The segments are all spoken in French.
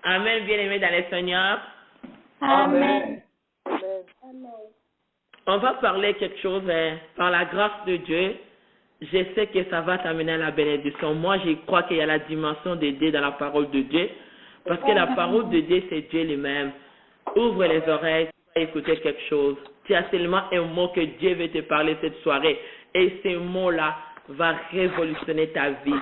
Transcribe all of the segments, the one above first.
Amen, bien-aimés dans le Seigneur. Amen. On va parler quelque chose, par la grâce de Dieu. Je sais que ça va t'amener à la bénédiction. Moi, je crois qu'il y a la dimension de Dieu dans la parole de Dieu. Parce que la parole de Dieu, c'est Dieu lui-même. Ouvre les oreilles, tu vas écouter quelque chose. Tu as seulement un mot que Dieu veut te parler cette soirée. Et ce mot-là va révolutionner ta vie.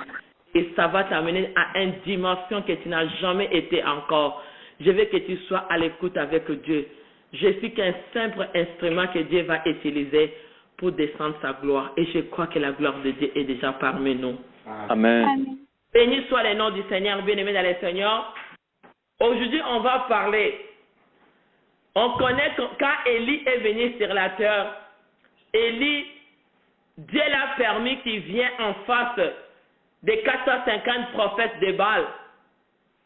Et ça va t'amener à une dimension que tu n'as jamais été encore. Je veux que tu sois à l'écoute avec Dieu. Je suis qu'un simple instrument que Dieu va utiliser pour descendre sa gloire. Et je crois que la gloire de Dieu est déjà parmi nous. Amen. Béni soit le nom du Seigneur, bien-aimé dans le Seigneur. Aujourd'hui, on va parler. On connaît quand Élie est venu sur la terre, Élie, Dieu l'a permis qu'il vienne en face des 450 prophètes de Baal.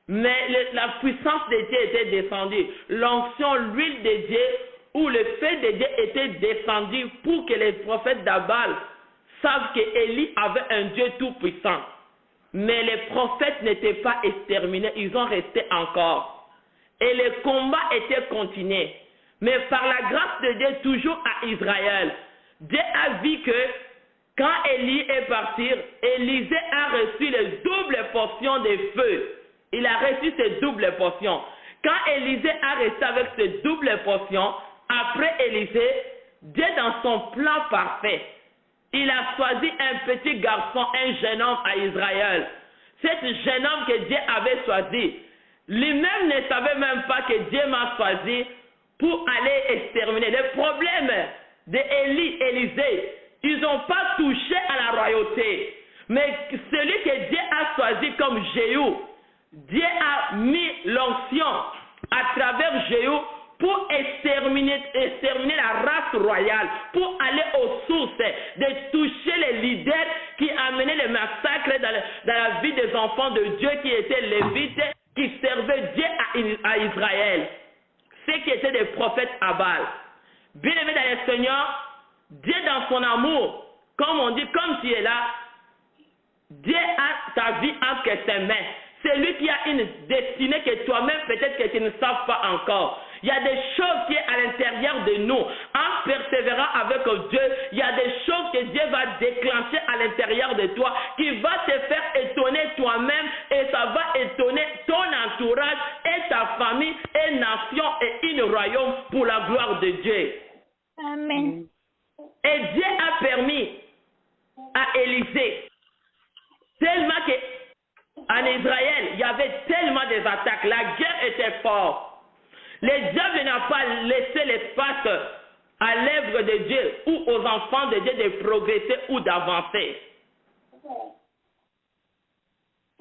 Mais la puissance de Dieu était descendue. L'onction, l'huile de Dieu ou le feu de Dieu était descendu pour que les prophètes d'Abal savent qu'Élie avait un Dieu tout-puissant. Mais les prophètes n'étaient pas exterminés, ils ont resté encore. Et le combat était continué. Mais par la grâce de Dieu, toujours à Israël, Dieu a vu que quand Élie est parti, Élisée a reçu les doubles portions de feu. Il a reçu ces doubles portions. Quand Élisée a resté avec ces doubles portions, après Élisée, Dieu dans son plan parfait, il a choisi un petit garçon, un jeune homme à Israël. Cet jeune homme que Dieu avait choisi, lui-même ne savait même pas que Dieu m'a choisi pour aller exterminer. Le problème d'Élie, Élisée, ils n'ont pas touché à la royauté. Mais celui que Dieu a choisi comme Jéhu, Dieu a mis l'onction à travers Jéhu pour exterminer la race royale, pour aller aux sources, de toucher les leaders qui amenaient les massacres dans la vie des enfants de Dieu qui étaient lévites, qui servaient Dieu à Israël. Ceux qui étaient des prophètes à Baal. Bien-aimé dans le Seigneur, Dieu dans son amour, comme on dit, comme tu es là, Dieu a ta vie entre ses mains. C'est lui qui a une destinée que toi-même peut-être que tu ne sais pas encore. Il y a des choses qui sont à l'intérieur de nous. En persévérant avec Dieu, il y a des choses que Dieu va déclencher à l'intérieur de toi qui va te faire étonner toi-même et ça va étonner ton entourage et ta famille et nation et une royaume pour la gloire de Dieu. Amen. Et Dieu a permis à Élisée, tellement qu'en Israël, il y avait tellement des attaques, la guerre était forte. Le diable n'a pas laissé l'espace à l'œuvre de Dieu ou aux enfants de Dieu de progresser ou d'avancer.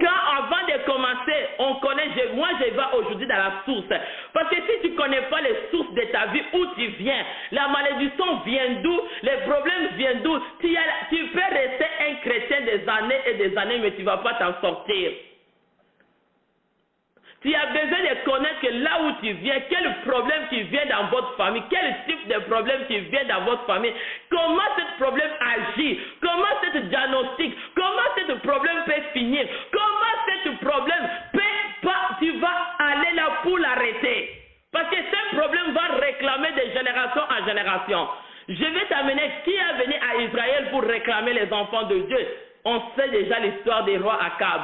Quand avant de commencer, on connaît, moi je vais aujourd'hui dans la source. Parce que si tu ne connais pas les sources de ta vie, où tu viens, la malédiction vient d'où, les problèmes viennent d'où, tu peux rester un chrétien des années et des années, mais tu ne vas pas t'en sortir. Tu as besoin de connaître que là où tu viens, quel problème qui vient dans votre famille, quel type de problème qui vient dans votre famille, comment ce problème agit, comment ce diagnostic, comment ce problème peut finir, comment ce problème tu vas aller là pour l'arrêter. Parce que ce problème va réclamer de génération en génération. Je vais t'amener qui est venu à Israël pour réclamer les enfants de Dieu. On sait déjà l'histoire des rois Akab.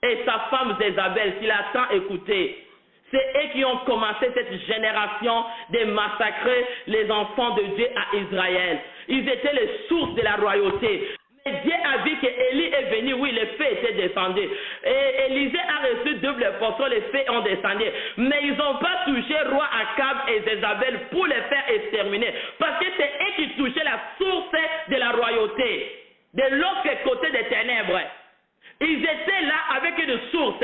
Et sa femme Jézabel, s'il a tant écouté, c'est eux qui ont commencé cette génération de massacrer les enfants de Dieu à Israël. Ils étaient les sources de la royauté. Mais Dieu a vu qu'Élie est venu, oui, les feux étaient descendus. Et Élisée a reçu double portion, les feux ont descendu. Mais ils n'ont pas touché roi Akab et Jézabel pour les faire exterminer. Parce que c'est eux qui touchaient la source de la royauté, de l'autre côté des ténèbres. Ils étaient là avec une source.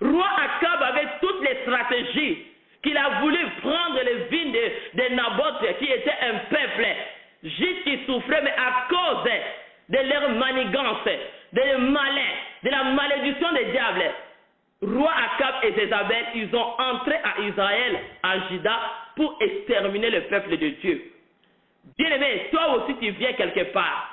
Roi Akab avait toutes les stratégies qu'il a voulu prendre les vignes de Naboth, qui était un peuple juste qui souffrait, mais à cause de leur manigance, de leur malin, de la malédiction des diables. Roi Akab et Jézabel, ils ont entré à Israël, à Juda, pour exterminer le peuple de Dieu. Bien-aimé, toi aussi tu viens quelque part.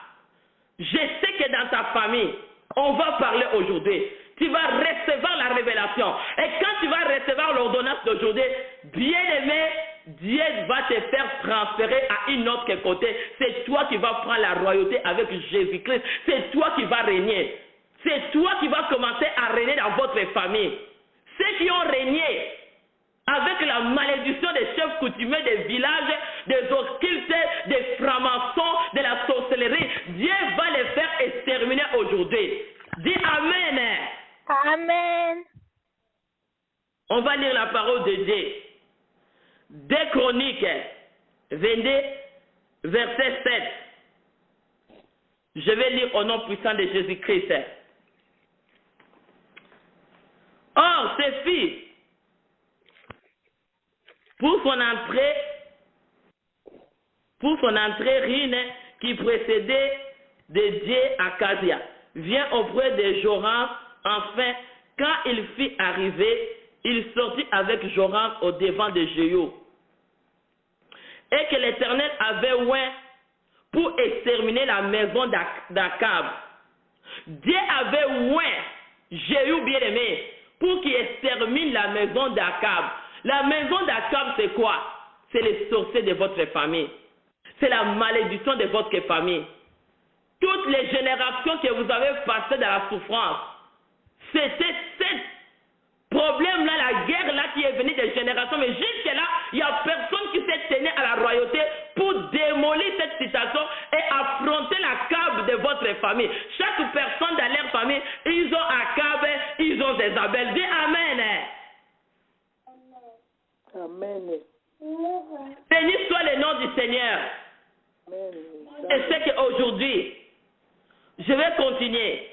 Je sais que dans ta famille, on va parler aujourd'hui. Tu vas recevoir la révélation. Et quand tu vas recevoir aujourd'hui, bien-aimé, Dieu va te faire transférer à une autre côté. C'est toi qui vas prendre la royauté avec Jésus-Christ. C'est toi qui vas régner. C'est toi qui vas commencer à régner dans votre famille. Ceux qui ont régné avec la malédiction des chefs coutumiers des villages, des occultes, des francs-maçons, de la sorcellerie, Dieu va les faire exterminer aujourd'hui. Dis Amen. Amen. On va lire la parole de Dieu. 2 Chroniques 22, verset 7. Je vais lire au nom puissant de Jésus-Christ. Or, ses fils, pour son entrée ruine qui précédait de Dieu Acasia, vient auprès de Joram. Enfin, quand il fit arriver, il sortit avec Joram au devant de Jéhu. Et que l'Éternel avait oint pour exterminer la maison d'Akab. Dieu avait oint Jéhu bien-aimé pour qu'il extermine la maison d'Akab. La maison d'Akab, c'est quoi? C'est les sorciers de votre famille. C'est la malédiction de votre famille. Toutes les générations que vous avez passées dans la souffrance, c'était ce problème-là, la guerre-là qui est venue des générations. Mais jusque-là, il n'y a personne qui s'est tenu à la royauté pour démolir cette situation et affronter l'Akab de votre famille. Chaque personne dans leur famille, ils ont Akab, ils ont Jézabel. Dis Amen. Amen. Béni soit le nom du Seigneur. Amen. Et c'est qu'aujourd'hui, je vais continuer.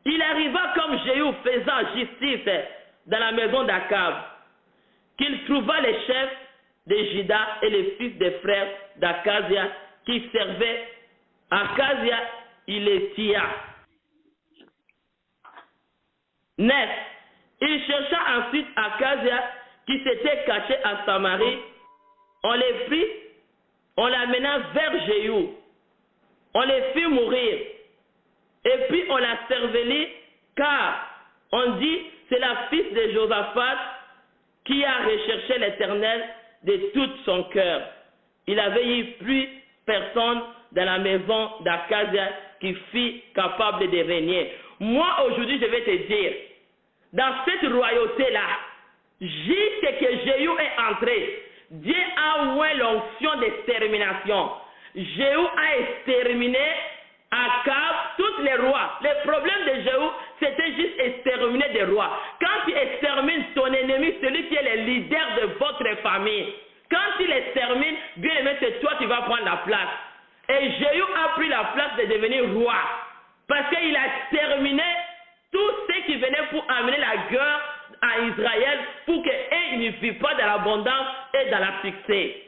Il arriva comme Jéhu faisant justice dans la maison d'Akab, qu'il trouva les chefs de Juda et les fils des frères d'Acasia qui servaient Acasia, il les tia. 9. Il chercha ensuite Acasia qui s'était caché à Samarie. On les prit, on l'amena vers Jéhu. On les fit mourir. Et puis on la cervelit, car on dit, c'est la fille de Josaphat qui a recherché l'Éternel de tout son cœur. Il avait eu plus personne dans la maison d'Acasia qui fut capable de régner. Moi, aujourd'hui, je vais te dire, dans cette royauté-là, juste que Jéhu est entré, Dieu a oint l'onction d'extermination. Jéhu a exterminé Akab, tous les rois. Le problème de Jéhu, c'était juste exterminer des rois. Quand tu extermines ton ennemi, celui qui est le leader de votre famille, quand tu l'extermines, bien aimé, c'est toi qui vas prendre la place. Et Jéhu a pris la place de devenir roi. Parce qu'il a exterminé tous ceux qui venaient pour amener la guerre à Israël pour qu'ils ne vivent pas dans l'abondance et dans la succès.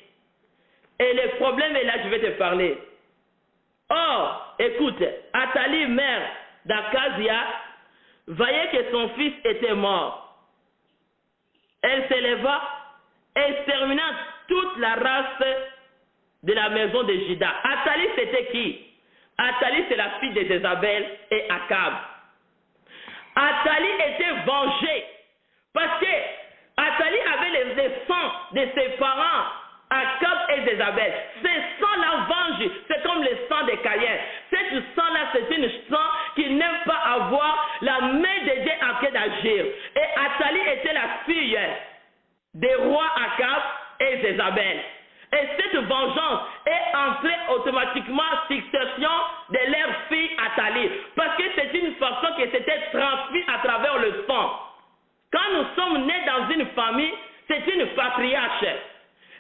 Et le problème est là, je vais te parler. Or, écoute, Athalie, mère d'Acasia, voyait que son fils était mort. Elle s'éleva et extermina toute la race de la maison de Juda. Athalie, c'était qui? Athalie, c'est la fille de Jézabel et Akab. Athalie était vengée parce que Athalie avait le sang de ses parents, Akab et Jézabel. Ce sang-là venge, c'est comme le sang de Caïn. Ce sang-là, c'est une sang qui n'aime pas avoir la main de Dieu en train d'agir. Et Athalie était la fille des rois Akab et Jézabel. Et cette vengeance est entrée automatiquement en succession de leur fille Athalie. Parce que c'est une façon qui s'était transmise à travers le sang. Quand nous sommes nés dans une famille, c'est une patriarche.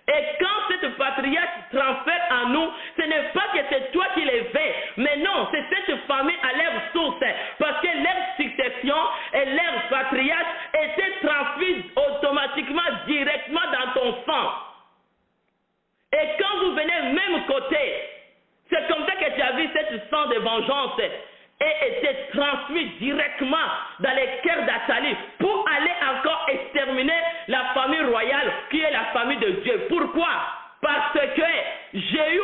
Et quand cette patriarche transfère en nous, ce n'est pas que c'est toi qui les fais, mais non, c'est cette famille à leur source. Parce que leur succession et leur patriarche étaient transmises automatiquement, directement dans ton sang. Et quand vous venez même côté, c'est comme ça que tu as vu cette sang de vengeance et était transmis directement dans les cœurs d'Athalie pour aller encore exterminer la famille royale qui est la famille de Dieu. Pourquoi? Parce que Jéhu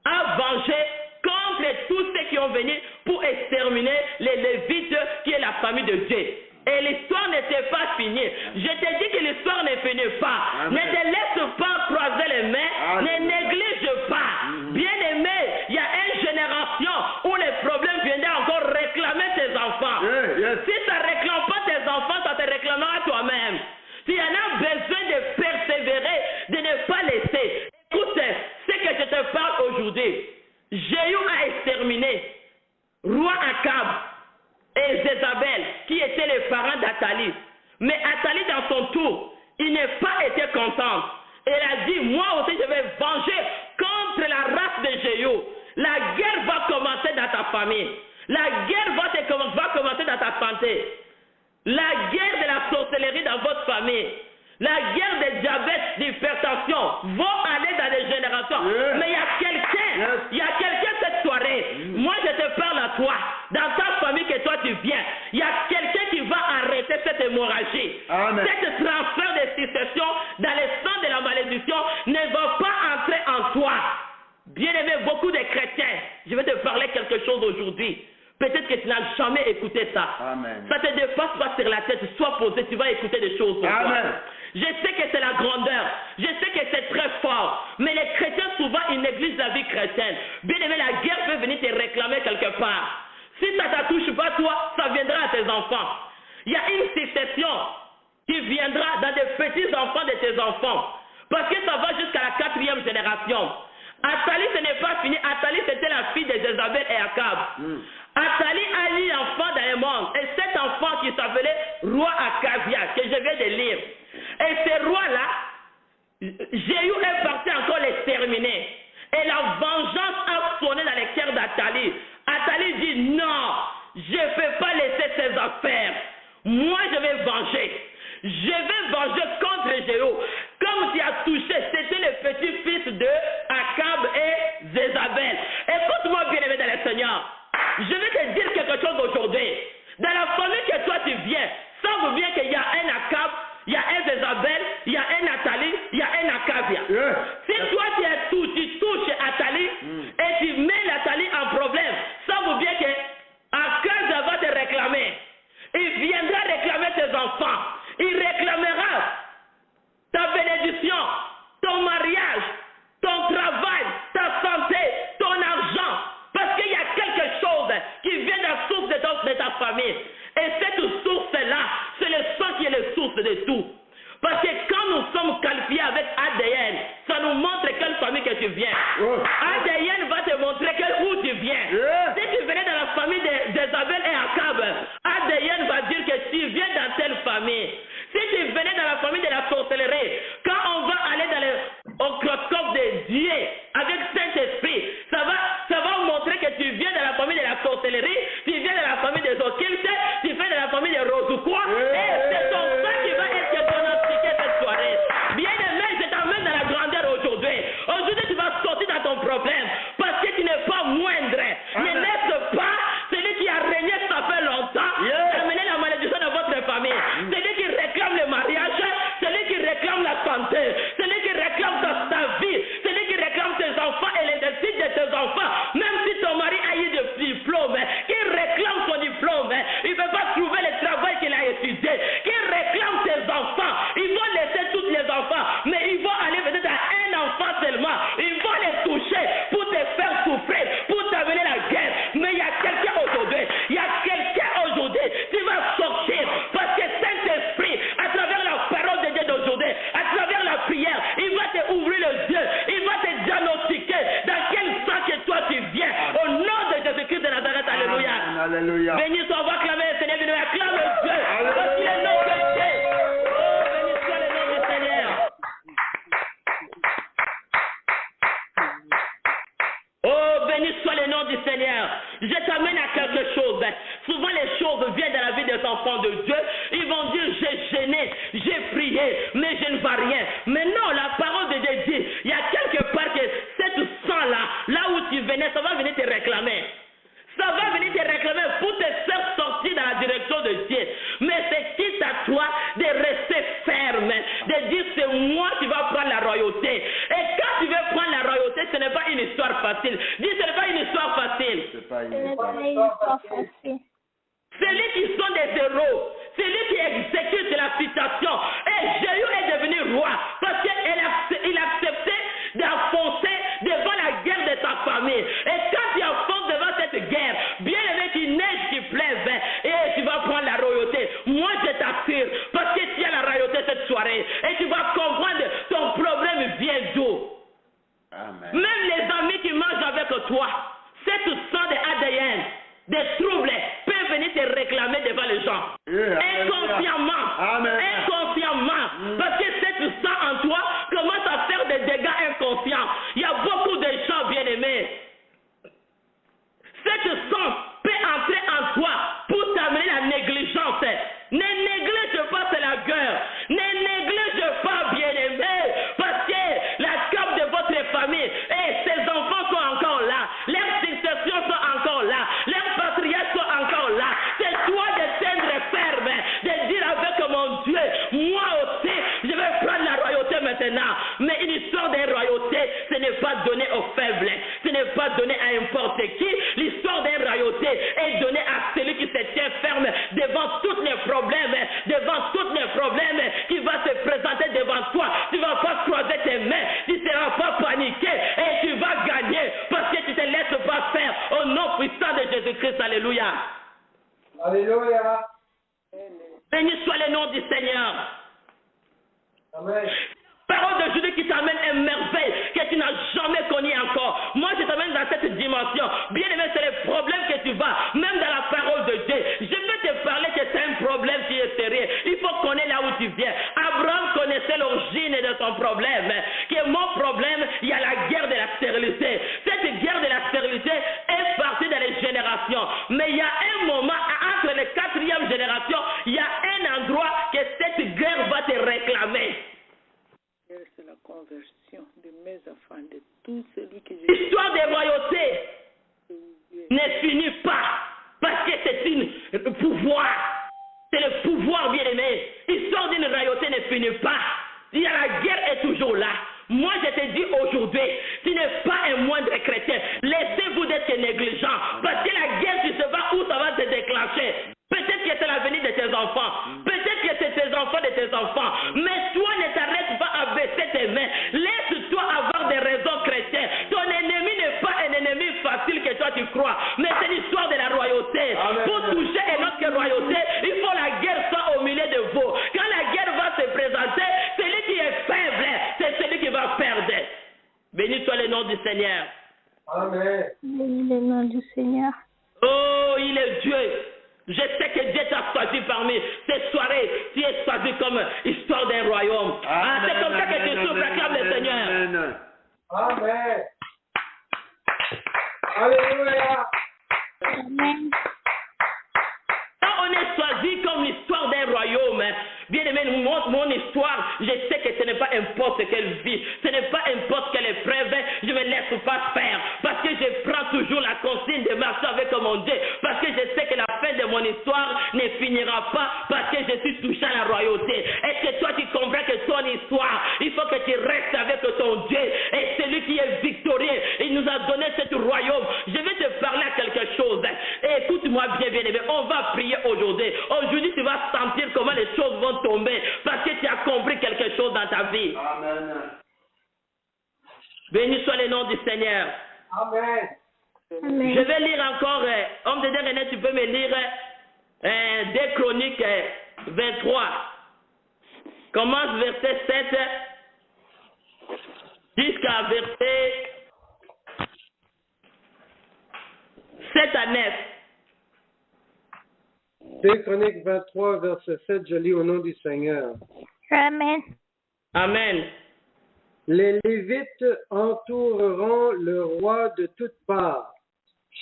a vengé contre tous ceux qui ont venu pour exterminer les Lévites qui est la famille de Dieu. Et l'histoire n'était pas finie. Je te dis que l'histoire ne finit pas. Amen. Ne te laisse pas croiser les mains. Amen. Ne néglige pas. Bien-aimé, il y a une génération où les problèmes viendront encore réclamer tes enfants. Yes. Si ça ne réclame pas tes enfants, ça te réclamera toi-même. S'il y en a besoin de persévérer, de ne pas laisser. Écoute, ce que je te parle aujourd'hui. Jéhu a exterminé roi Akab et Jézabel, qui étaient les parents d'Athalie. Mais Athalie, dans son tour, il n'a pas été contente. Elle a dit, moi aussi, je vais venger contre la race de Jéhu. La guerre va commencer dans ta famille. La guerre va commencer dans ta santé. La guerre de la sorcellerie dans votre famille. La guerre des diabètes, d'hypertension vont aller dans les générations. Yes. Mais il y a quelqu'un cette soirée. Moi, je te parle à toi. Dans ta famille que toi tu viens, il y a quelqu'un qui va arrêter cette hémorragie. Amen. Cette transfert de succession dans le sang de la malédiction ne va pas entrer en toi. Bien-aimé, beaucoup de chrétiens, je vais te parler quelque chose aujourd'hui. Peut-être que tu n'as jamais écouté ça. Amen. Ça te dépasse pas sur la tête. Sois posé, tu vas écouter des choses. Amen. Je sais que c'est la grandeur. Je sais que c'est très fort. Mais les chrétiens, souvent, ils négligent la vie chrétienne. Bien aimé, la guerre peut venir te réclamer quelque part. Si ça ne touche pas toi, ça viendra à tes enfants. Il y a une succession qui viendra dans des petits-enfants de tes enfants. Parce que ça va jusqu'à la 4e génération. Athalie, ce n'est pas fini. Athalie, c'était la fille de Jézabel et Akab. Athalie a eu un enfant dans le monde. Et cet enfant qui s'appelait roi Akazia, que je viens de lire. Et ce roi-là, Jéhu est parti encore l'exterminer. Et la vengeance a sonné dans les cœurs d'Athalie. Athalie dit, non, je ne peux pas laisser ces affaires. Moi, je vais venger. Je vais venger contre Jéhu. Comme tu as touché, c'était le petit-fils de Akab et Jézabel. Écoute-moi bien aimé dans le Seigneur. Je vais te dire quelque chose aujourd'hui. Dans la famille que toi tu viens, sache bien qu'il y a un Akab, il y a un Jézabel, il y a un Athalie, il y a un Akabia. Yeah. Si toi tu touches Athalie et tu mets l'Athalie en problème, sache bien que Akab va te réclamer. Il viendra réclamer tes enfants. Il réclamera ta bénédiction, ton mariage, ton travail, ta santé, ton argent. Parce qu'il y a quelque chose qui vient de la source de ta famille. Et cette source-là, c'est le sang qui est la source de tout. Parce que quand nous sommes qualifiés avec ADN, ça nous montre quelle famille que tu viens. ADN va te montrer où tu viens. Si tu venais dans la famille d'Isabelle et Akab, ADN va dire que tu viens dans telle famille. Si tu venais dans la famille de la sorcellerie, quand on va aller dans l'ocroscope de Dieu avec Saint-Esprit, ça va montrer que tu viens de la famille de la sorcellerie, tu viens de la famille des occultes, tu viens de la famille des Rosoukois, et c'est ton sang qui va être pronostiqué cette soirée. Bien aimé, je t'emmène dans la grandeur aujourd'hui. Aujourd'hui, tu vas sortir dans ton problème, parce que tu n'es pas moindre. Ne laisse pas celui qui a régné, ça fait longtemps, amener la malédiction dans votre famille. Celui qui réclame le mariage, celui qui réclame la santé, celui qui réclame ta vie, celui qui réclame tes enfants et les décides de tes enfants, même si ton mari a eu des diplômes, qui réclame son diplôme, il ne peut pas trouver le travail qu'il a étudié, qui réclame tes enfants, ils vont laisser tous les enfants, mais ils vont aller peut-être à un enfant seulement, ils vont les toucher pour te faire souffrir, pour t'amener la guerre, mais il y a quelqu'un aujourd'hui, qui va sortir, parce que Saint-Esprit, à travers la parole de Dieu d'aujourd'hui, à travers la prière, il va te ouvrir les yeux, il va te diagnostiquer dans quel sang que toi tu viens, au nom de Jésus-Christ de Nazareth, alléluia. Alléluia. Béni soit, on va acclamer le Seigneur, béni, acclame Dieu, parce qu'il est notre Dieu. Oh, béni soit le nom du Seigneur. Oh, béni soit le nom du Seigneur. Je t'amène à quelque chose. Souvent, les choses viennent dans la vie des enfants de Dieu. Ils vont dire, j'ai gêné, j'ai prié, mais je ne vois rien. Mais non, la parole de Dieu dit, il y a quelque part que cette sang-là, là où tu venais, ça va venir te réclamer. Ça va venir te réclamer pour te faire sortir dans la direction de Dieu. Mais c'est quitte à toi de rester ferme, de dire c'est moi qui va prendre la royauté. Et quand tu veux prendre la royauté, ce n'est pas une histoire facile. Dis, ce n'est pas une histoire facile. C'est pas Ce une n'est histoire. pas une histoire facile. Celui qui sont des héros, celui arrestation. Et Jéhu est devenu roi parce qu'il acceptait d'enfoncer devant la guerre de ta famille. Et quand tu enfonces devant cette guerre, bien aimé, tu neiges, tu plèves et tu vas prendre la royauté. Moi, je t'assure, parce que tu as la royauté cette soirée et tu vas comprendre ton problème vient d'où. Amen. Même les amis qui mangent avec toi, c'est tout ça des ADN, des troubles, peuvent venir te réclamer devant les gens. Inconsciemment. Inconsciemment. Parce que c'est tout ça en toi commence à faire des dégâts inconscients. Il y a beaucoup de gens bien-aimés. Cette sang peut entrer en toi pour t'amener la négligence. Ne néglige pas, c'est la guerre. Ne néglige pas, bien-aimé, parce que la cape de votre famille, et ses enfants sont encore là. Leurs successions sont encore là. Leurs patriarches sont encore là. C'est toi de tendre ferme, de dire avec mon Dieu, moi aussi, je vais prendre la royauté maintenant. Mais une histoire de royauté, ce n'est pas donné aux faibles. Ce n'est pas donné à n'importe qui. L'histoire d'une royauté est donnée à celui qui se tient ferme devant tous les problèmes, qui va se présenter devant toi. Tu ne vas pas croiser tes mains, tu ne seras pas paniqué et tu vas gagner parce que tu ne te laisses pas faire au nom puissant de Jésus-Christ. Alléluia. Alléluia. Béni soit le nom du Seigneur. Amen. Parole de Jésus qui t'amène une merveille que tu n'as jamais connue encore. Moi, je t'amène dans cette dimension. Bien aimé, c'est le problème que tu vas, même dans la parole de Dieu. Je vais te parler que c'est un problème qui est sérieux. Il faut connaître là où tu viens. Abraham connaissait l'origine de son problème. Que mon problème, il y a la guerre de la stérilité. Cette guerre de la stérilité est partie dans les générations. Mais il y a un moment, entre les 4e génération, il y a un endroit que cette guerre va te réclamer. C'est la conversion de mes enfants, de tout celui que j'ai. L'histoire des royautés ne finit pas parce que c'est un pouvoir. C'est le pouvoir, bien aimé. L'histoire d'une royauté ne finit pas. La guerre est toujours là. Moi, je te dis aujourd'hui, tu n'es pas un moindre chrétien. Laissez-vous d'être négligent. Parce que la guerre, tu sais pas où ça va se déclencher. Peut-être que c'est l'avenir de tes enfants. Peut-être que c'est tes enfants de tes enfants. Mais toi, ne t'arrête pas à baisser tes mains. Laisse-toi avoir des raisons chrétiennes. Ton ennemi n'est pas un ennemi facile que toi tu crois. Mais c'est l'histoire de la royauté. Amen. Pour toucher une autre royauté, il faut la guerre soit au milieu de vous. Quand la guerre va se présenter, celui qui est faible, c'est celui qui va perdre. Béni soit le nom du Seigneur. Amen. Béni le nom du Seigneur. Oh, il est Dieu. Je sais que Dieu t'a choisi parmi ces soirées. Tu es choisi comme histoire d'un royaume. C'est comme ça que tu souffres, acclame le Seigneur. Amen. Alléluia. Amen. Quand on est choisi comme l'histoire d'un royaume, bien aimé, mon histoire, je sais que ce n'est pas n'importe quelle vie, ce n'est pas n'importe quelle épreuve, je ne me laisse pas faire, parce que je prends toujours la consigne de marcher avec mon Dieu, parce que je sais que la fin de mon histoire ne finira pas, parce que je suis touché à la royauté. Est-ce que toi tu comprends que ton histoire, il faut que tu restes avec ton Dieu, et celui qui est victorieux, il nous a donné ce royaume. Je vais te parler à quelque chose, et écoute-moi bien, bien aimé, on va prier aujourd'hui. Aujourd'hui, tu vas sentir comment les choses vont tomber parce que tu as compris quelque chose dans ta vie. Amen. Béni soit le nom du Seigneur. Amen. Amen. Je vais lire encore, homme de Dieu René, tu peux me lire 2 Chroniques 23. Commence verset 7 jusqu'à verset 7 à 9. 2 Chroniques 23, verset 7, je lis au nom du Seigneur. Amen. Amen. Les Lévites entoureront le roi de toutes parts,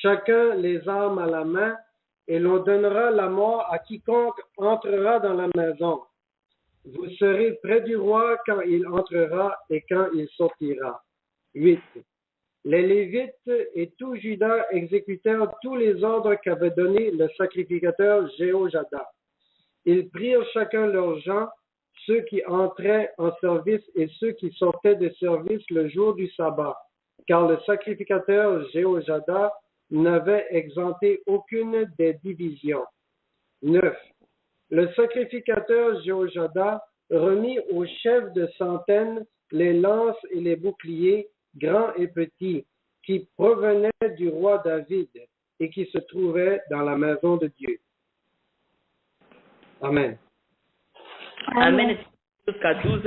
chacun les armes à la main, et l'on donnera la mort à quiconque entrera dans la maison. Vous serez près du roi quand il entrera et quand il sortira. 8. Les Lévites et tout Juda exécutèrent tous les ordres qu'avait donnés le sacrificateur Jéhojada. Ils prirent chacun leurs gens, ceux qui entraient en service et ceux qui sortaient de service le jour du sabbat, car le sacrificateur Jéhojada n'avait exempté aucune des divisions. 9. Le sacrificateur Jéhojada remit au chef de centaines les lances et les boucliers, grands et petits, qui provenaient du roi David et qui se trouvaient dans la maison de Dieu. Amen. Amen. Jusqu'à 12.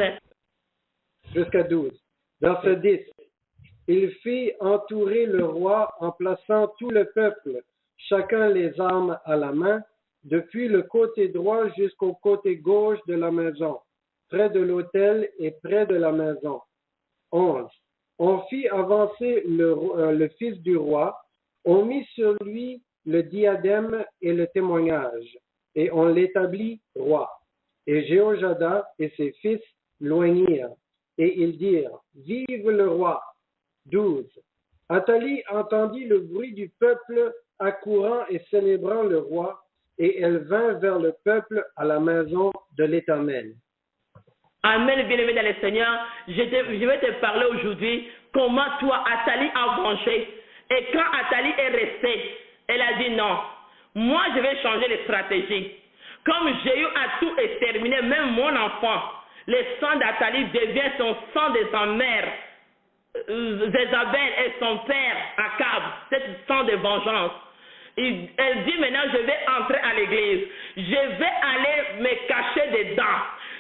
Jusqu'à 12. Verset 10. Il fit entourer le roi en plaçant tout le peuple, chacun les armes à la main, depuis le côté droit jusqu'au côté gauche de la maison, près de l'autel et près de la maison. 11. On fit avancer le fils du roi, on mit sur lui le diadème et le témoignage, et on l'établit roi. Et Jéhojada et ses fils loignirent, et ils dirent, vive le roi. 12. Athalie entendit le bruit du peuple accourant et célébrant le roi, et elle vint vers le peuple à la maison de l'Éternel. Amen, bien-aimé dans le Seigneur. Je vais te parler aujourd'hui comment toi, Athalie, a vengé. Et quand Athalie est restée, elle a dit non. Moi, je vais changer de stratégie. Comme Jéhu a tout exterminé, même mon enfant, le sang d'Athalie devient son sang de sa mère. Jézabel et son père Akab, cette sang de vengeance. Elle dit maintenant, je vais entrer à l'église. Je vais aller me cacher dedans.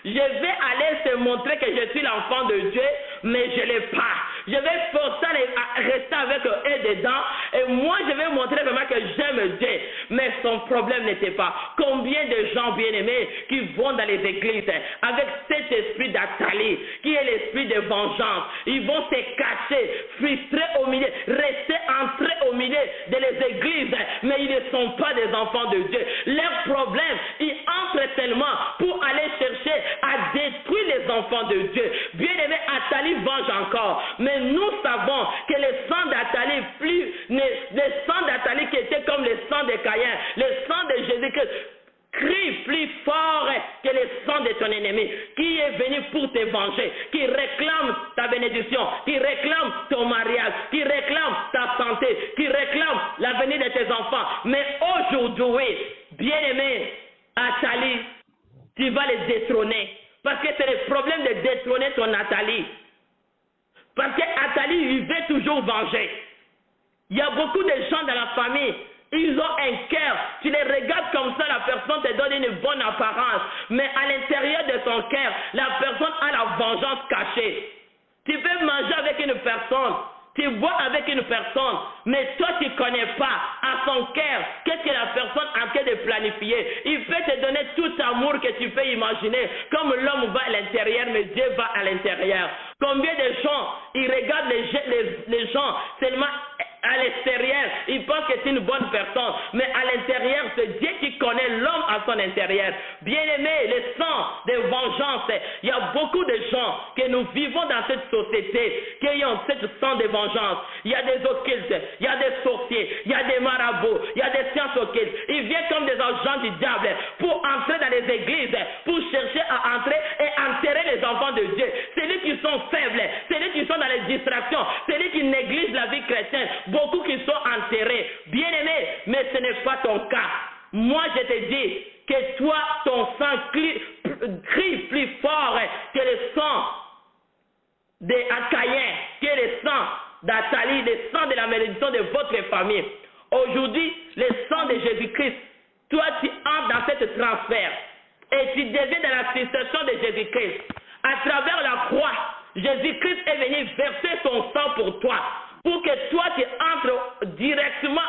Je vais aller se montrer que je suis l'enfant de Dieu, mais je ne l'ai pas. Je vais forcer à rester avec eux dedans. Et moi, je vais montrer vraiment que j'aime Dieu. Mais son problème n'était pas. Combien de gens bien-aimés qui vont dans les églises avec cet esprit d'Athalie, qui est l'esprit de vengeance. Ils vont se cacher, frustrés au milieu, rester entrés au milieu de les églises, mais ils ne sont pas des enfants de Dieu. Leur problème, ils entrent tellement pour aller chercher à détruire les enfants de Dieu. Bien-aimé, Athalie venge encore. Mais nous savons que le sang d'Athalie, le sang d'Athalie qui était comme le sang de Caïn, le sang de Jésus-Christ, crie plus fort que le sang de ton ennemi, qui est venu pour te venger, qui réclame ta bénédiction, qui réclame ton mariage, qui réclame ta santé, qui réclame l'avenir de tes enfants. Mais aujourd'hui, bien-aimé, Athalie, tu vas les détrôner. Parce que c'est le problème de détrôner ton Athalie. Parce que Athalie, il veut toujours venger. Il y a beaucoup de gens dans la famille, ils ont un cœur. Tu les regardes comme ça, la personne te donne une bonne apparence. Mais à l'intérieur de son cœur, la personne a la vengeance cachée. Tu peux manger avec une personne, tu bois avec une personne, mais toi tu ne connais pas à son cœur qu'est-ce que la personne a en train de planifier. Il peut te donner tout amour que tu peux imaginer, comme l'homme va à l'intérieur, mais Dieu va à l'intérieur. Combien de gens, ils regardent les gens seulement à l'extérieur, ils pensent que c'est une bonne personne, mais à l'intérieur, c'est Dieu qui connaît l'homme à son intérieur. Bien-aimé, le sang de vengeance, il y a beaucoup de gens que nous vivons dans cette société qui ont cette sang de vengeance. Il y a des occultes, il y a des sorciers, il y a des marabouts, il y a des sciences occultes. Ils viennent comme des agents du diable pour entrer dans les églises, pour chercher à entrer et enterrer les enfants de Dieu. C'est ceux qui sont faibles, c'est ceux qui sont dans les distractions, c'est ceux qui négligent la vie chrétienne. Beaucoup qui sont enterrés, bien-aimés, mais ce n'est pas ton cas. Moi, je te dis que toi, ton sang crie plus fort que le sang d'Acaïen, que le sang d'Athalie, le sang de la malédiction de votre famille. Aujourd'hui, le sang de Jésus-Christ, toi, tu entres dans cette transfert et tu deviens dans la situation de Jésus-Christ. À travers la croix, Jésus-Christ est venu verser son sang pour toi, pour que toi tu entres directement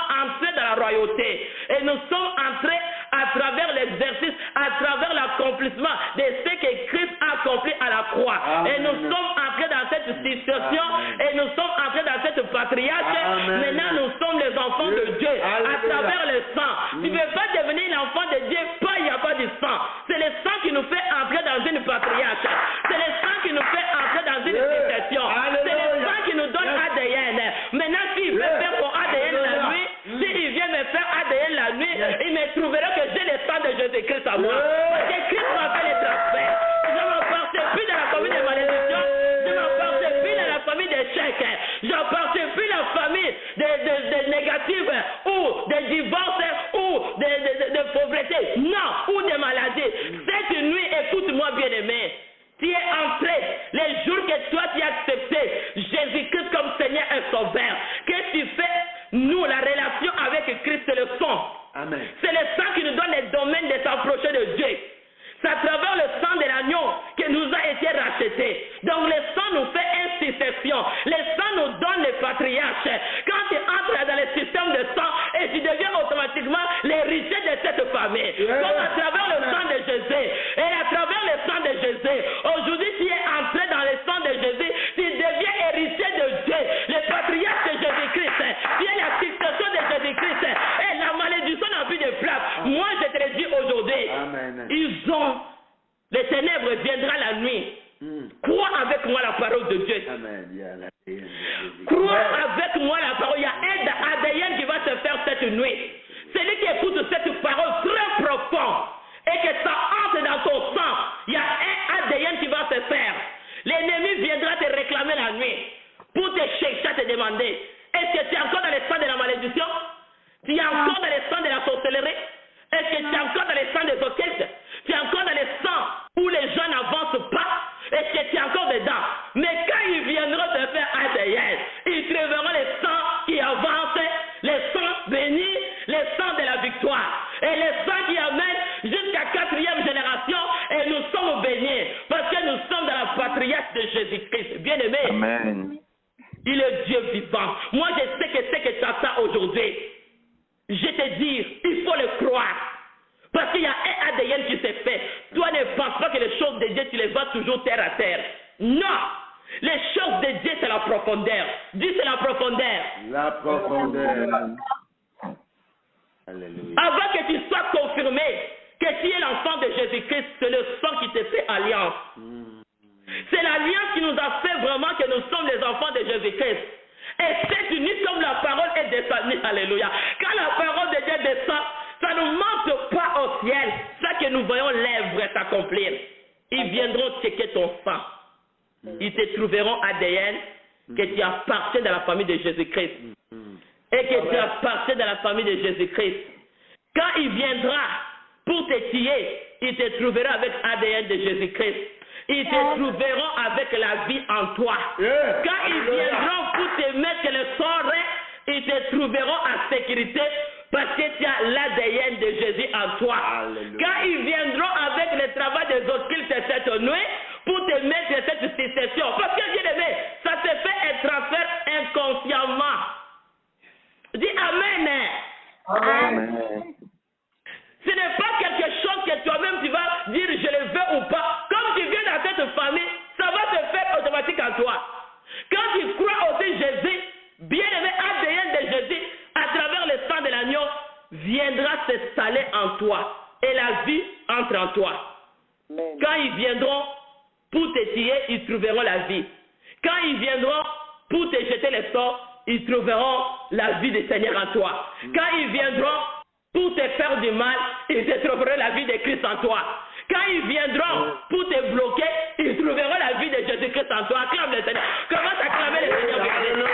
dans la royauté. Et nous sommes entrés à travers l'exercice, à travers l'accomplissement de ce que Christ a accompli à la croix. Amen. Et nous sommes entrés dans cette situation. Amen. Et nous sommes entrés dans cette patriarche. Amen. Maintenant nous sommes les enfants de Dieu. Amen. À travers le sang. Tu ne veux pas devenir l'enfant de Dieu, il n'y a pas de sang. C'est le sang qui nous fait entrer dans une patriarche. C'est le sang qui nous fait entrer dans une succession. C'est le sang qui nous donne ADN. Maintenant, s'il veut faire mon ADN la nuit, s'il vient me faire ADN la nuit, il me trouvera que j'ai le sang de Jésus-Christ à moi. Parce que Christ m'a fait les transferts. Je ne m'appartiens plus dans la famille de malédiction. Je ne m'appartiens plus dans la famille d'échecs. Je n'appartiens plus dans la famille des négatives ou des divorces ou des de pauvreté, non, ou de maladie. Cette nuit, écoute-moi bien-aimé, tu es entré les jours que toi tu as accepté Jésus-Christ comme Seigneur et Sauveur. Que tu fais, nous, la relation avec Christ, c'est le sang. Amen. C'est le sang qui nous donne les domaines de s'approcher de Dieu. C'est à travers le sang de l'agneau que nous a été racheté. Donc le sang nous fait intercession. Le sang nous donne les patriarches. Quand tu entres dans le système de sang et tu deviens automatiquement l'héritier de cette famille. Comme à travers le sang de Jésus. Et à travers le sang de Jésus. Aujourd'hui tu es entré dans le sang de Jésus. Tu deviens héritier de Dieu. Le patriarche de Jésus-Christ. Tu es la succession de Jésus-Christ. Et la malédiction n'a plus de place. Moi je te le dis aujourd'hui. Amen. Ils ont les ténèbres viendra la nuit. Crois avec moi la parole de Dieu. Amen. Crois avec moi la parole. Il y a un ADN qui va se faire cette nuit. Celui qui écoute cette parole très profonde et que ça entre dans ton sang, il y a un ADN qui va se faire. L'ennemi viendra te réclamer la nuit pour te chercher, te demander est-ce que tu es encore dans le sang de la malédiction? Tu es encore dans le sang de la sorcellerie? Est-ce que tu es encore dans le sang des occultes? Tu es encore dans le sang où les gens n'avancent pas? Est-ce que tu es encore dedans? Mais quand ils viendront te faire ADN, ils trouveront le sang qui avance, le sang béni, le sang de la victoire. Et le sang qui amène jusqu'à 4e génération et nous sommes bénis parce que nous sommes dans la patriarche de Jésus-Christ. Bien-aimé, Amen. il est Dieu vivant. Moi, je sais que c'est que tu attends aujourd'hui. Je te dis, il faut le croire. Parce qu'il y a un ADN qui s'est fait. Toi ne penses pas que les choses de Dieu, tu les vois toujours terre à terre. Non. Les choses de Dieu, c'est la profondeur. Dis, c'est la profondeur. La profondeur. Alléluia. Avant que tu sois confirmé que tu es l'enfant de Jésus-Christ, c'est le sang qui te fait alliance. C'est l'alliance qui nous a fait vraiment que nous sommes les enfants de Jésus-Christ. Et cette nuit, comme la parole est descendue, alléluia. Quand la parole de Dieu descend, ça ne monte pas au ciel. Ça que nous voyons l'œuvre s'accomplir. Ils viendront checker ton sang. Ils te trouveront ADN que tu appartiens dans la famille de Jésus-Christ. Et que tu appartiens dans la famille de Jésus-Christ. Quand il viendra pour te tuer, il te trouveront avec ADN de Jésus-Christ. Ils te trouveront avec la vie en toi. Quand ils viendront pour te mettre le sort, ils te trouveront en sécurité parce que tu as l'ADN de Jésus en toi. Alléluia. Quand ils viendront avec le travail des occultes cette nuit pour te mettre cette succession, parce que bien aimé, ça se fait un transfert inconsciemment. Dis Amen. Amen. Ce n'est pas quelque chose que toi-même tu vas dire je le veux ou pas. Comme tu viens dans cette famille, ça va se faire automatique en toi. Quand tu crois aussi Jésus, bien-aimé ADN de Jésus, à travers le sang de l'agneau, viendra s'installer en toi. Et la vie entre en toi. Amen. Quand ils viendront pour te tuer, ils trouveront la vie. Quand ils viendront pour te jeter les sorts, ils trouveront la vie du Seigneur en toi. Quand ils viendront pour te faire du mal, ils te trouveront la vie de Christ en toi. Quand ils viendront pour te bloquer, ils trouveront la vie de Jésus-Christ en toi. Acclame le Seigneur. Commence à acclamer le Seigneur.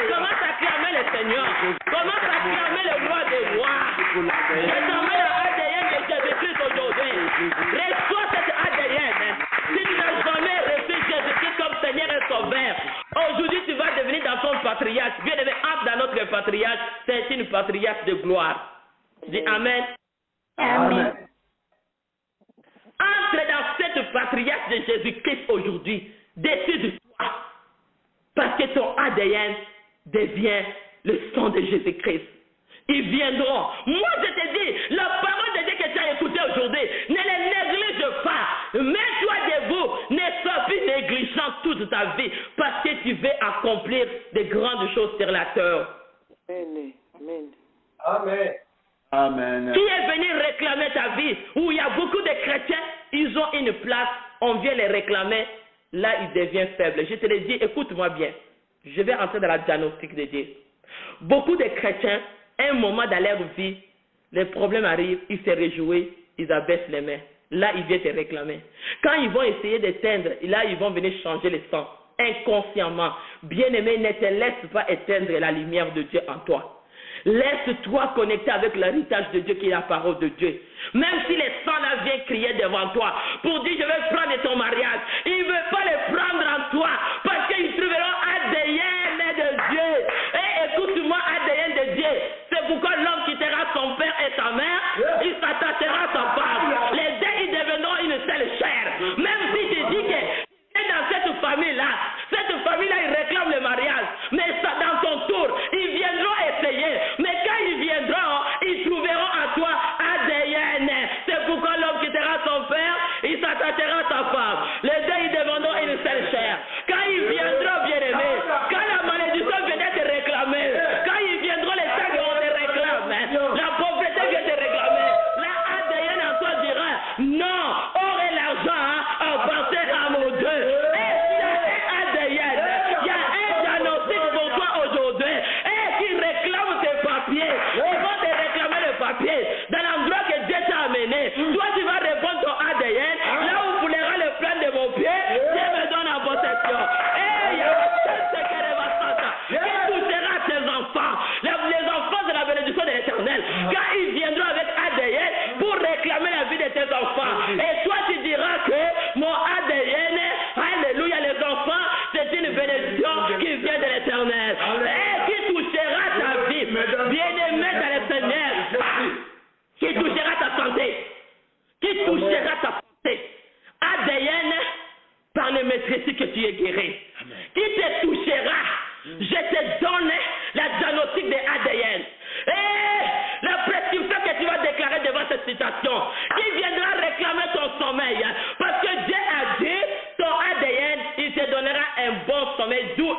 Commence à acclamer le Seigneur. Commence à acclamer le roi des rois. Je t'emmène à ADN de Jésus-Christ aujourd'hui. Reçois cet ADN. Si tu n'as jamais reçu Jésus-Christ comme Seigneur et Sauveur, aujourd'hui tu vas devenir dans ton patriarche. Bien aimé, entre dans notre patriarche. C'est une patriarche de gloire. Dis Amen. Amen. Entre dans cette patriarche de Jésus-Christ aujourd'hui. Décide-toi. Parce que ton ADN devient le sang de Jésus-Christ. Ils viendront. Moi, je te dis, la parole de Dieu que tu as écoutée aujourd'hui, ne les néglige pas. Mets-toi debout. Ne sois plus négligent toute ta vie. Parce que tu veux accomplir de grandes choses sur la terre. Amen. Amen. Amen. Amen. Qui est venu réclamer ta vie? Où il y a beaucoup de chrétiens, ils ont une place, on vient les réclamer, là ils deviennent faibles. Je te le dis, écoute-moi bien. Je vais entrer dans la diagnostic de Dieu. Beaucoup de chrétiens, à un moment dans leur vie, les problèmes arrivent, ils se réjouissent, ils abaissent les mains. Là, ils viennent te réclamer. Quand ils vont essayer d'éteindre, là, ils vont venir changer le sang. Inconsciemment. Bien-aimé, ne te laisse pas éteindre la lumière de Dieu en toi. Laisse-toi connecter avec l'héritage de Dieu qui est la parole de Dieu. Même si les sangs là viennent crier devant toi pour dire je vais prendre ton mariage, ils ne veulent pas les prendre en toi parce qu'ils trouveront ADN de Dieu. Et écoute-moi, ADN de Dieu. C'est pourquoi l'homme quittera son père et sa mère, il s'attachera à sa femme. Les deux, ils deviendront une seule chair. Même si tu dis que dans cette famille-là, ils réclament le mariage. Mais ça, dans ton tour, ils viendront essayer. Mais quand ils viendront, ils trouveront en toi ADN. C'est pourquoi l'homme quittera son père, il s'attachera à sa femme. Les deux, ils deviendront une seule chair. Quand ils viendront, bien-aimés, quand la malédiction viendra te réclamer, quand ils viendront, les sacs vont te réclamer. La pauvreté vient te réclamer. La ADN en toi dira, non, or et l'argent, pensez à mon Dieu. Dans l'endroit que Dieu t'a amené, toi tu vas répondre ton ADN, là où vous l'aurez le plan de mon pied, Dieu me donne en possession. Et il y a qui touchera tes enfants. Les enfants de la bénédiction de l'Éternel, quand ils viendront avec ADN pour réclamer la vie de tes enfants. Et toi tu diras que mon ADN, alléluia, les enfants, c'est une bénédiction qui vient de l'Éternel. Et qui touchera ta vie, bien-aimé dans le Seigneur. Qui touchera ta santé, qui touchera ta santé. ADN par le maîtrise que tu es guéri. Qui te touchera, je te donne la diagnostic de ADN. Et la prescription que tu vas déclarer devant cette situation, qui viendra réclamer ton sommeil. Parce que Dieu a dit, ton ADN, il te donnera un bon sommeil doux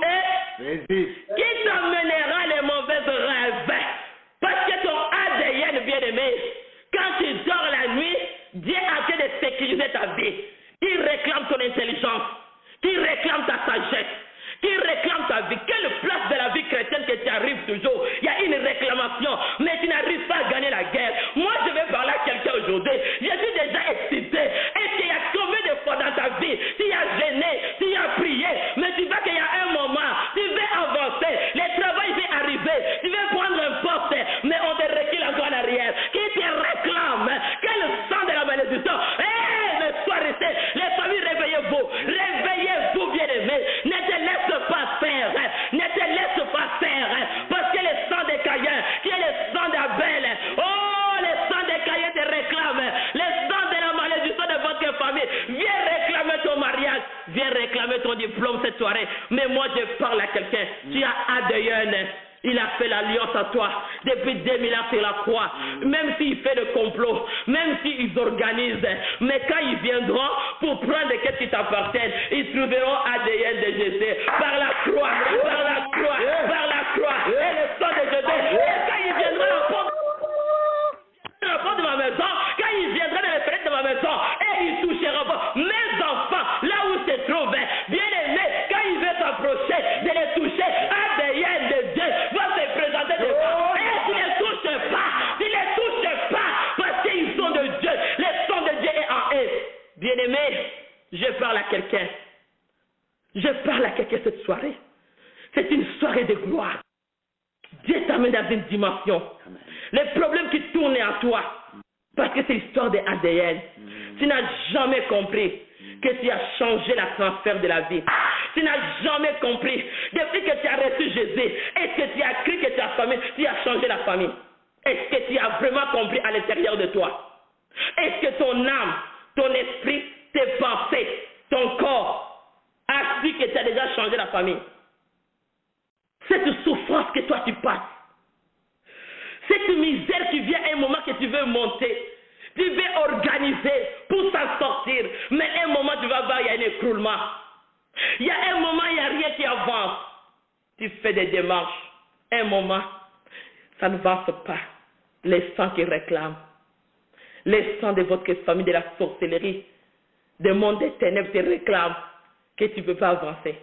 et qui t'amènera les mauvais rêves. Parce que ton ADN, bien-aimé, quand tu dors la nuit, Dieu a fait de sécuriser ta vie. Il réclame ton intelligence, qui réclame ta sagesse, qui réclame ta vie. Quelle place de la vie chrétienne que tu arrives toujours? Il y a une réclamation, mais tu n'arrives pas à gagner la guerre. Moi, je vais parler à quelqu'un aujourd'hui. Je suis déjà excité. Est-ce qu'il y a combien de fois dans ta vie, tu as gêné, tu as prié, mais tu vois qu'il y a un moment, tu veux avancer, le travail va arriver, tu veux prendre un poste, mais on te recule encore en arrière. Qui te réclame? Quel sang de la malédiction? Le soir resté, les familles, réveillez-vous, bien-aimés. Ne te laisse pas faire, ne te laisse pas faire, parce que le sang de Caïn, qui est le sang d'Abel, oh, le sang de Caïn te réclame, le sang de la malédiction de votre famille, viens réclamer ton mariage, viens réclamer ton diplôme cette soirée. Mais moi, je parle à quelqu'un, tu as ADN. Il a fait l'alliance à toi depuis 2000 ans sur la croix. Même s'il fait le complot, même s'ils organisent, mais quand ils viendront pour prendre ce qui t'appartient, ils trouveront ADN de Jésus par la croix, par la croix, par la croix. Et le sang de Jésus. Et quand ils viendront à la porte de ma maison, quand ils viendront dans les fenêtres de ma maison, et ils toucheront pas mes enfants, là où ils se trouvent, bien aimés, quand ils veulent s'approcher, de les toucher, ADN de Dieu va se présenter devant. Et tu ne les touches pas, parce qu'ils sont de Dieu, le sang de Dieu est en eux. Bien aimé, je parle à quelqu'un. Je parle à quelqu'un cette soirée. C'est une soirée de gloire. Dieu t'amène dans une dimension. Les problèmes qui tournent en toi, parce que c'est l'histoire de ADN. Tu n'as jamais compris que tu as changé la transfert de la vie. Tu n'as jamais compris. Depuis que tu as reçu Jésus, est-ce que tu as cru que tu as changé la famille? Est-ce que tu as vraiment compris à l'intérieur de toi? Est-ce que ton âme, ton esprit, tes pensées, ton corps a su que tu as déjà changé la famille? Cette souffrance que toi tu passes, cette misère qui vient à un moment que tu veux monter, tu veux organiser pour s'en sortir, mais à un moment tu vas voir, il y a un écroulement. Il y a un moment, il n'y a rien qui avance. Tu fais des démarches. Un moment, ça ne avance pas. Les sangs qui réclament, les sangs de votre famille, de la sorcellerie, des mondes des ténèbres te réclament que tu ne peux pas avancer.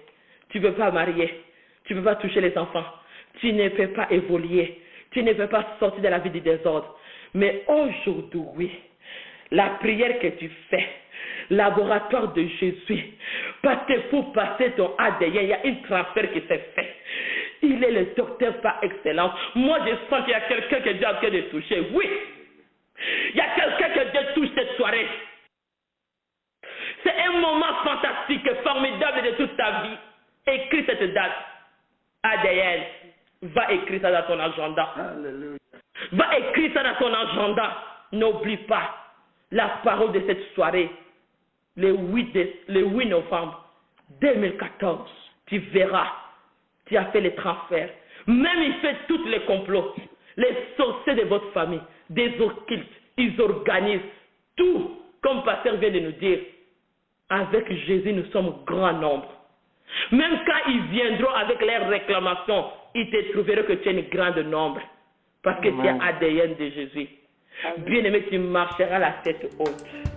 Tu ne peux pas marier. Tu ne peux pas toucher les enfants. Tu ne peux pas évoluer. Tu ne peux pas sortir de la vie du désordre. Mais aujourd'hui, la prière que tu fais, laboratoire de Jésus, parce que pour passer ton ADN, il y a une transfert qui s'est fait. Il est le docteur par excellence. Moi, je sens qu'il y a quelqu'un que Dieu est en train de toucher. Oui. Il y a quelqu'un que Dieu touche cette soirée. C'est un moment fantastique, formidable de toute ta vie. Écris cette date. ADN. Va écrire ça dans ton agenda. Alléluia. Va écrire ça dans ton agenda. N'oublie pas la parole de cette soirée. Le 8 novembre 2014. Tu verras. Tu as fait les transferts. Même il fait tous les complots. Les sorciers de votre famille, des occultes, ils organisent tout. Comme pasteur vient de nous dire, avec Jésus, nous sommes grand nombre. Même quand ils viendront avec leurs réclamations, ils te trouveront que tu es un grand nombre. Parce que tu es ADN de Jésus. Bien-aimé, tu marcheras la tête haute.